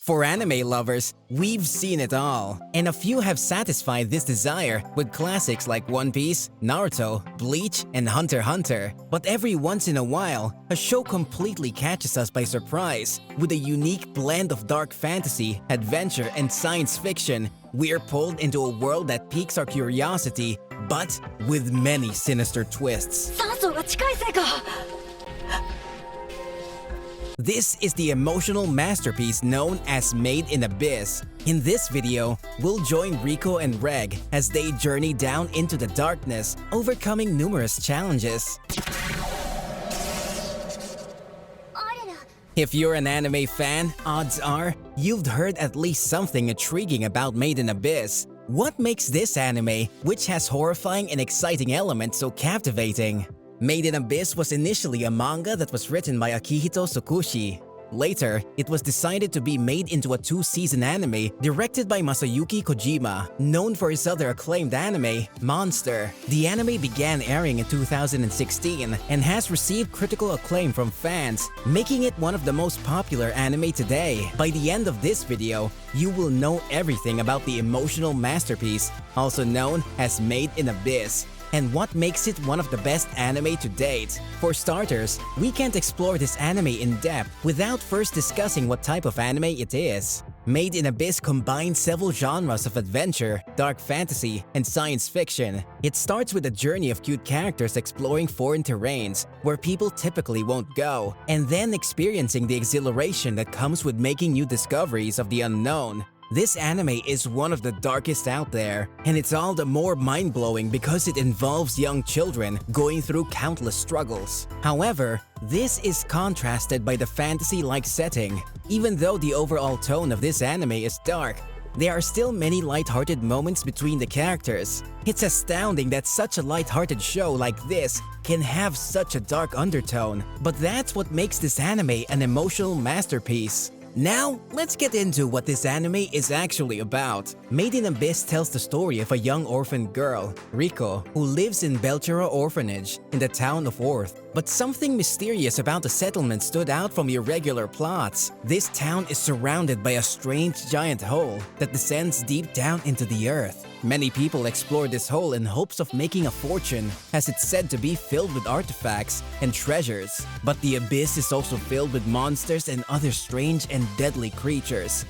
For anime lovers, we've seen it all, and a few have satisfied this desire with classics like One Piece, Naruto, Bleach, and Hunter x Hunter. But every once in a while, a show completely catches us by surprise. With a unique blend of dark fantasy, adventure, and science fiction, we're pulled into a world that piques our curiosity, but with many sinister twists. This is the emotional masterpiece known as Made in Abyss. In this video, we'll join Riko and Reg as they journey down into the darkness, overcoming numerous challenges. If you're an anime fan, odds are you've heard at least something intriguing about Made in Abyss. What makes this anime, which has horrifying and exciting elements, so captivating? Made in Abyss was initially a manga that was written by Akihito Tsukushi. Later, it was decided to be made into a 2-season anime directed by Masayuki Kojima, known for his other acclaimed anime, Monster. The anime began airing in 2016 and has received critical acclaim from fans, making it one of the most popular anime today. By the end of this video, you will know everything about the emotional masterpiece, also known as Made in Abyss, and what makes it one of the best anime to date. For starters, we can't explore this anime in depth without first discussing what type of anime it is. Made in Abyss combines several genres of adventure, dark fantasy, and science fiction. It starts with a journey of cute characters exploring foreign terrains where people typically won't go, and then experiencing the exhilaration that comes with making new discoveries of the unknown. This anime is one of the darkest out there, and it's all the more mind-blowing because it involves young children going through countless struggles. However, this is contrasted by the fantasy-like setting. Even though the overall tone of this anime is dark, there are still many light-hearted moments between the characters. It's astounding that such a light-hearted show like this can have such a dark undertone, but that's what makes this anime an emotional masterpiece. Now, let's get into what this anime is actually about. Made in Abyss tells the story of a young orphan girl, Riko, who lives in Belchera Orphanage in the town of Orth. But something mysterious about the settlement stood out from irregular plots. This town is surrounded by a strange giant hole that descends deep down into the earth. Many people explore this hole in hopes of making a fortune, as it's said to be filled with artifacts and treasures. But the abyss is also filled with monsters and other strange and deadly creatures,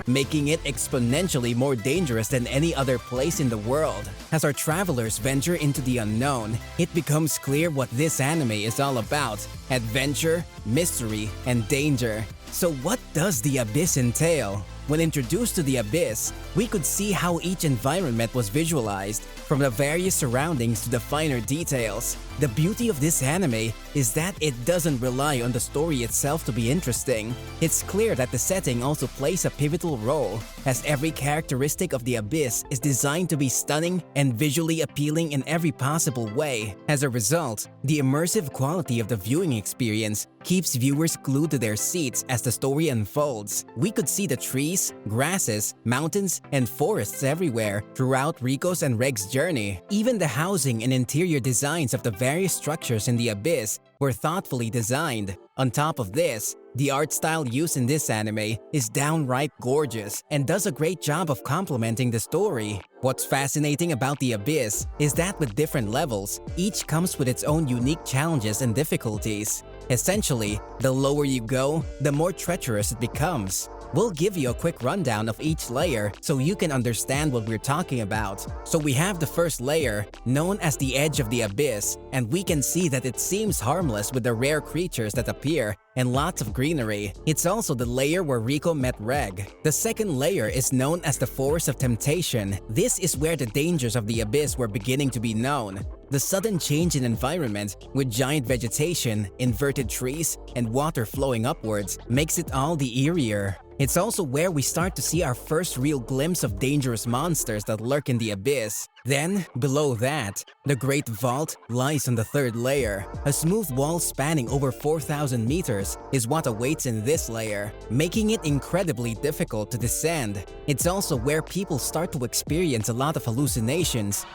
making it exponentially more dangerous than any other place in the world. As our travelers venture into the unknown, it becomes clear what this anime is all about: adventure, mystery, and danger. So what does the abyss entail? When introduced to the abyss, we could see how each environment was visualized, from the various surroundings to the finer details. The beauty of this anime is that it doesn't rely on the story itself to be interesting. It's clear that the setting also plays a pivotal role, as every characteristic of the abyss is designed to be stunning and visually appealing in every possible way. As a result, the immersive quality of the viewing experience keeps viewers glued to their seats as the story unfolds. We could see the trees, grasses, mountains, and forests everywhere throughout Riko's and Reg's journey. Even the housing and interior designs of the various structures in the abyss were thoughtfully designed. On top of this, the art style used in this anime is downright gorgeous and does a great job of complementing the story. What's fascinating about the abyss is that with different levels, each comes with its own unique challenges and difficulties. Essentially, the lower you go, the more treacherous it becomes. We'll give you a quick rundown of each layer so you can understand what we're talking about. So we have the first layer, known as the edge of the abyss, and we can see that it seems harmless with the rare creatures that appear and lots of greenery. It's also the layer where Riko met Reg. The second layer is known as the Forest of Temptation. This is where the dangers of the abyss were beginning to be known. The sudden change in environment, with giant vegetation, inverted trees, and water flowing upwards, makes it all the eerier. It's also where we start to see our first real glimpse of dangerous monsters that lurk in the abyss. Then, below that, the Great Vault lies on the third layer. A smooth wall spanning over 4,000 meters is what awaits in this layer, making it incredibly difficult to descend. It's also where people start to experience a lot of hallucinations.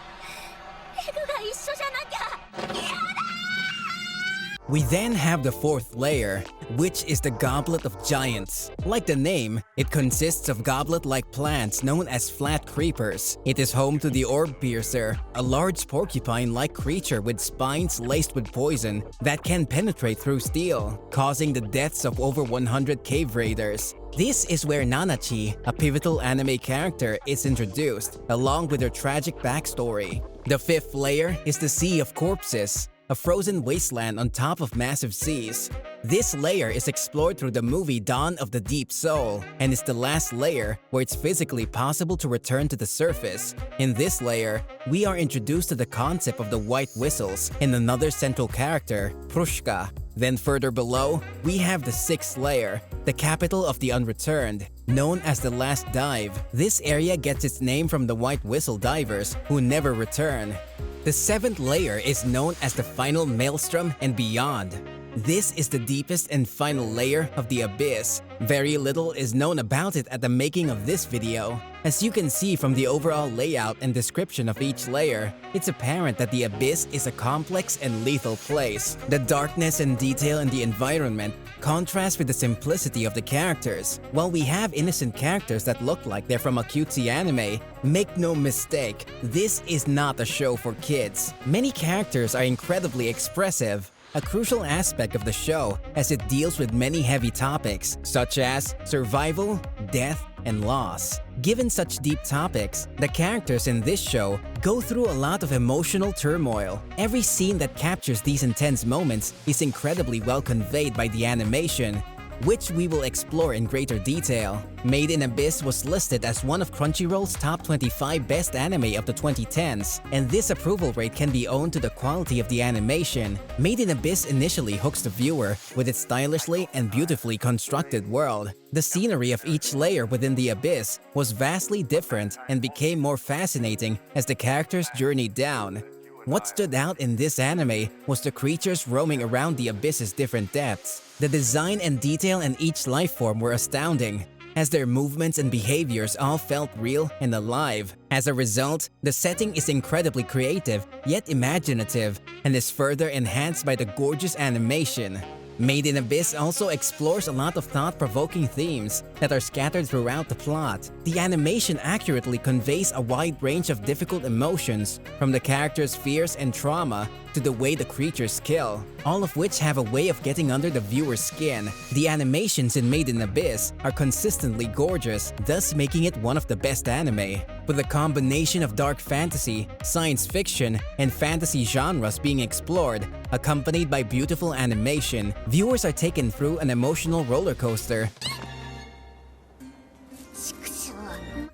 We then have the fourth layer, which is the Goblet of Giants. Like the name, it consists of goblet-like plants known as flat creepers. It is home to the Orb Piercer, a large porcupine-like creature with spines laced with poison that can penetrate through steel, causing the deaths of over 100 cave raiders. This is where Nanachi, a pivotal anime character, is introduced, along with her tragic backstory. The fifth layer is the Sea of Corpses, a frozen wasteland on top of massive seas. This layer is explored through the movie Dawn of the Deep Soul, and is the last layer where it's physically possible to return to the surface. In this layer, we are introduced to the concept of the White Whistles and another central character, Prushka. Then further below, we have the sixth layer, the capital of the Unreturned, known as the Last Dive. This area gets its name from the White Whistle divers who never return. The seventh layer is known as the Final Maelstrom and Beyond. This is the deepest and final layer of the Abyss. Very little is known about it at the making of this video. As you can see from the overall layout and description of each layer, it's apparent that the Abyss is a complex and lethal place. The darkness and detail in the environment contrast with the simplicity of the characters. While we have innocent characters that look like they're from a cutesy anime, make no mistake, this is not a show for kids. Many characters are incredibly expressive, a crucial aspect of the show as it deals with many heavy topics such as survival, death, and loss. Given such deep topics, the characters in this show go through a lot of emotional turmoil. Every scene that captures these intense moments is incredibly well conveyed by the animation, which we will explore in greater detail. Made in Abyss was listed as one of Crunchyroll's top 25 best anime of the 2010s, and this approval rate can be owed to the quality of the animation. Made in Abyss initially hooks the viewer with its stylishly and beautifully constructed world. The scenery of each layer within the Abyss was vastly different and became more fascinating as the characters journeyed down. What stood out in this anime was the creatures roaming around the Abyss's different depths. The design and detail in each life form were astounding, as their movements and behaviors all felt real and alive. As a result, the setting is incredibly creative, yet imaginative, and is further enhanced by the gorgeous animation. Made in Abyss also explores a lot of thought-provoking themes that are scattered throughout the plot. The animation accurately conveys a wide range of difficult emotions, from the characters' fears and trauma to the way the creatures kill, all of which have a way of getting under the viewer's skin. The animations in Made in Abyss are consistently gorgeous, thus making it one of the best anime. With a combination of dark fantasy, science fiction, and fantasy genres being explored, accompanied by beautiful animation, viewers are taken through an emotional roller coaster.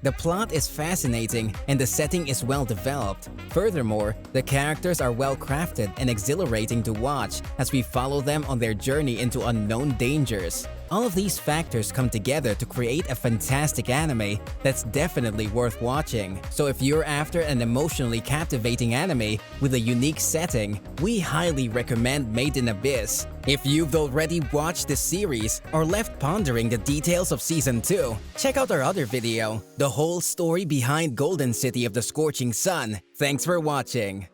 The plot is fascinating and the setting is well developed. Furthermore, the characters are well crafted and exhilarating to watch as we follow them on their journey into unknown dangers. All of these factors come together to create a fantastic anime that's definitely worth watching. So if you're after an emotionally captivating anime with a unique setting, we highly recommend Made in Abyss. If you've already watched this series or left pondering the details of Season 2, check out our other video, The Whole Story Behind Golden City of the Scorching Sun. Thanks for watching.